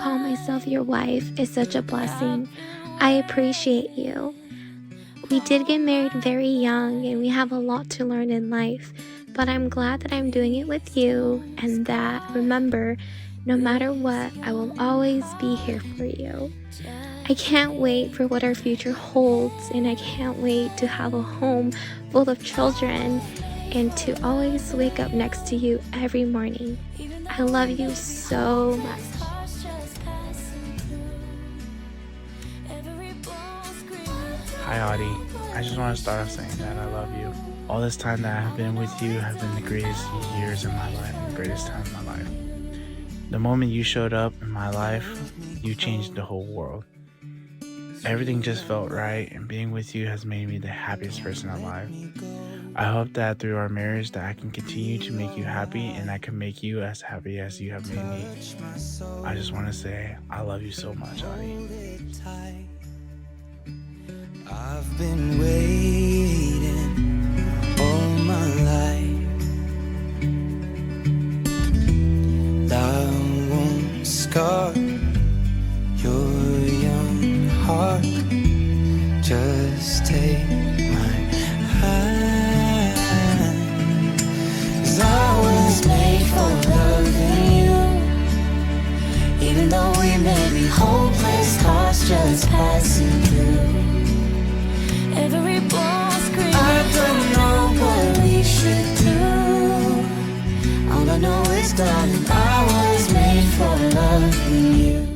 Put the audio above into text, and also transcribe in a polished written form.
call myself your wife is such a blessing. I appreciate you. We did get married very young and we have a lot to learn in life, but I'm glad that I'm doing it with you and that, remember, no matter what, I will always be here for you. I can't wait for what our future holds, and I can't wait to have a home full of children and to always wake up next to you every morning. I love you so much. Hi Audie, I just want to start off saying that I love you. All this time that I have been with you have been the greatest years of my life, the greatest time of my life. The moment you showed up in my life, you changed the whole world. Everything just felt right, and being with you has made me the happiest person alive. I hope that through our marriage that I can continue to make you happy and I can make you as happy as you have made me. I just want to say I love you so much, Audie. I've been waiting all my life. Love won't scar your young heart. Just take my hand, 'cause I was made for loving you. Even though we may be hopeless, hearts just passing through. Every ball screaming, I don't know what we should do. All I know is, darling, I was made for loving you.